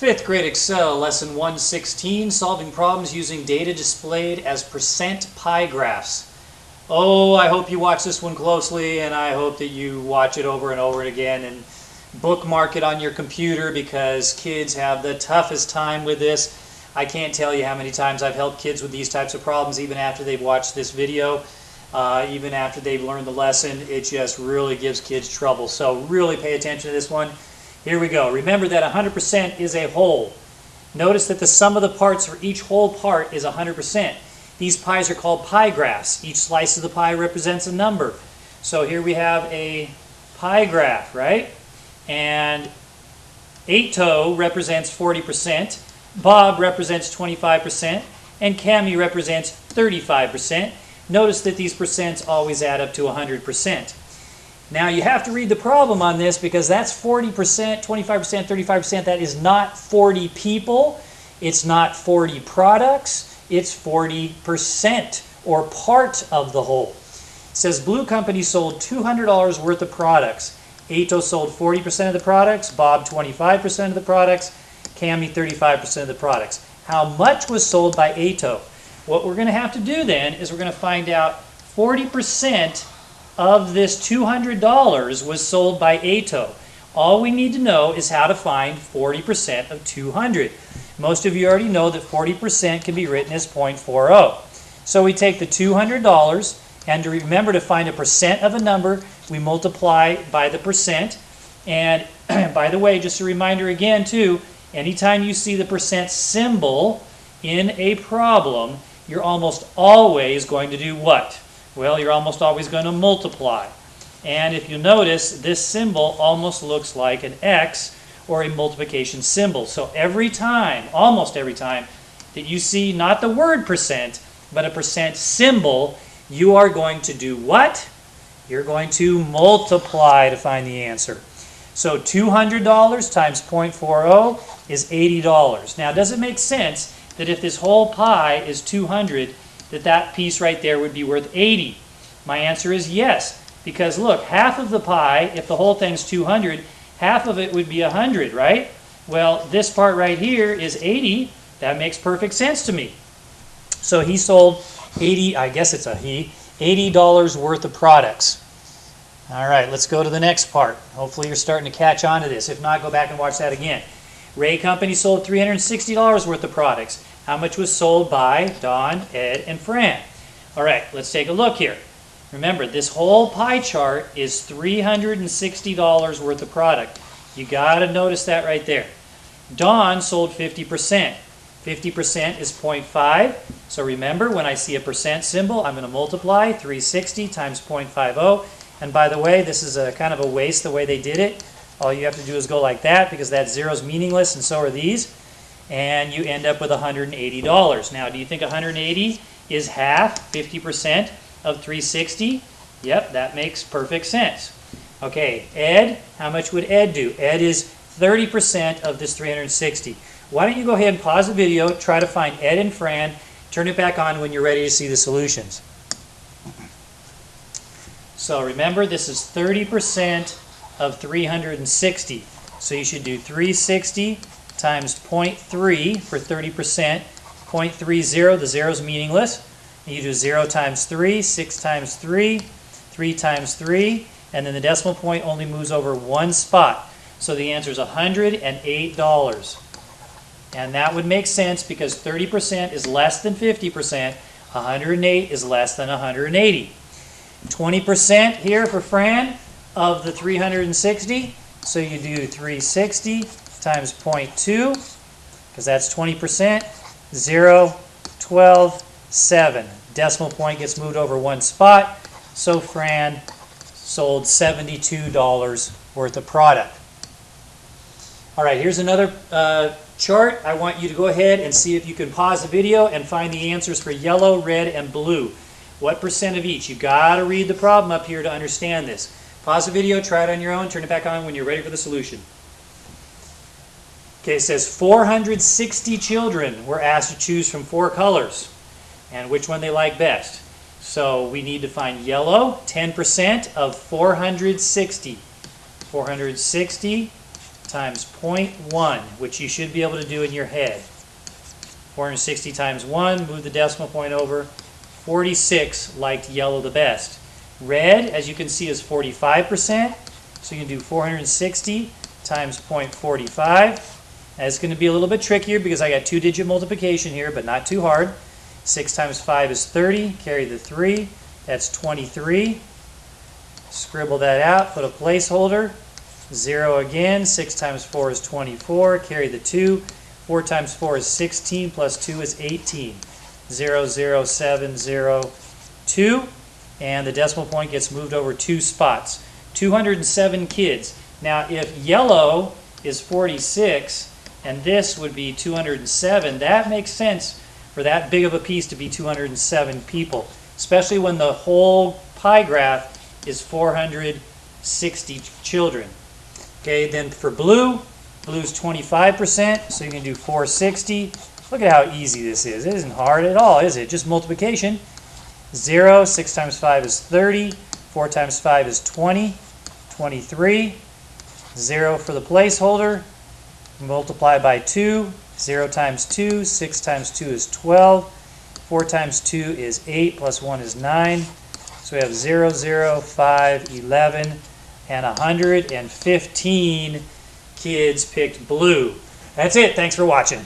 Fifth grade Excel, lesson 116, solving problems using data displayed as percent pie graphs. Oh, I hope you watch this one closely, and I hope that you watch it over and over again and bookmark it on your computer, because kids have the toughest time with this. I can't tell you how many times I've helped kids with these types of problems even after they've watched this video, even after they've learned the lesson. It just really gives kids trouble. So really pay attention to this one. Here we go. Remember that 100% is a whole. Notice that the sum of the parts for each whole part is 100%. These pies are called pie graphs. Each slice of the pie represents a number. So here we have a pie graph, right? And Ato represents 40%, Bob represents 25%, and Cami represents 35%. Notice that these percents always add up to 100%. Now you have to read the problem on this, because that's 40%, 25%, 35%. That is not 40 people. It's not 40 products. It's 40%, or part of the whole. It says Blue Company sold $200 worth of products. Ato sold 40% of the products, Bob 25% of the products, Cami 35% of the products. How much was sold by Ato? What we're going to have to do then is we're going to find out 40% of this $200 was sold by Ato. All we need to know is how to find 40% of 200. Most of you already know that 40% can be written as 0.40. So we take the $200, and to remember to find a percent of a number, we multiply by the percent. And by the way, just a reminder again too, anytime you see the percent symbol in a problem, you're almost always going to do what? Well, you're almost always going to multiply. And if you notice, this symbol almost looks like an X or a multiplication symbol. So every time, almost every time, that you see not the word percent, but a percent symbol, you are going to do what? You're going to multiply to find the answer. So $200 times 0.40 is $80. Now, does it make sense that if this whole pie is 200, that piece right there would be worth 80? My answer is yes, because look, half of the pie, if the whole thing's 200, half of it would be 100, right? Well, this part right here is 80. That makes perfect sense to me. So he sold 80, I guess it's a he, $80 worth of products. All right, let's go to the next part. Hopefully you're starting to catch on to this. If not, go back and watch that again. Ray Company sold $360 worth of products. How much was sold by Don, Ed, and Fran? All right, let's take a look here. Remember, this whole pie chart is $360 worth of product. You got to notice that right there. Don sold 50%. 50% is 0.5. So remember, when I see a percent symbol, I'm going to multiply 360 times 0.50. And by the way, this is a kind of a waste the way they did it. All you have to do is go like that, because that zero is meaningless, and so are these. And you end up with $180. Now, do you think 180 is half, 50% of 360? Yep, that makes perfect sense. Okay, Ed, how much would Ed do? Ed is 30% of this 360. Why don't you go ahead and pause the video, try to find Ed and Fran, turn it back on when you're ready to see the solutions. So remember, this is 30% of 360. So you should do 360 times 0.3 for 30%. 0.30, the zero is meaningless. And you do 0 times 3, 6 times 3, 3 times 3, and then the decimal point only moves over one spot. So the answer is $108. And that would make sense, because 30% is less than 50%. 108 is less than 180. 20% here for Fran of the 360. So you do 360 times 0.2, because that's 20%. 0, 12, 7. Decimal point gets moved over one spot. So Fran sold $72 worth of product. All right, here's another chart. I want you to go ahead and see if you can pause the video and find the answers for yellow, red, and blue. What percent of each? You got to read the problem up here to understand this. Pause the video, try it on your own, turn it back on when you're ready for the solution. Okay, it says 460 children were asked to choose from 4 colors and which one they like best. So we need to find yellow, 10% of 460. 460 times 0.1, which you should be able to do in your head. 460 times 1, move the decimal point over. 46 liked yellow the best. Red, as you can see, is 45%. So you can do 460 times 0.45. That's going to be a little bit trickier because I got two-digit multiplication here, but not too hard. 6 times 5 is 30. Carry the 3. That's 23. Scribble that out. Put a placeholder. 0 again. 6 times 4 is 24. Carry the 2. 4 times 4 is 16, plus 2 is 18. 0, 0, 7, 0, 2. And the decimal point gets moved over 2 spots. 207 kids. Now, if yellow is 46, and this would be 207, that makes sense for that big of a piece to be 207 people, especially when the whole pie graph is 460 children. Okay, then for blue, blue's 25%, so you can do 460. Look at how easy this is. It isn't hard at all, is it? Just multiplication. 0, 6 times 5 is 30. 4 times 5 is 20. 23. 0 for the placeholder. Multiply by 2. 0 times 2. 6 times 2 is 12. 4 times 2 is 8, plus 1 is 9. So we have 0, 0, 5, 11, and 115 kids picked blue. That's it. Thanks for watching.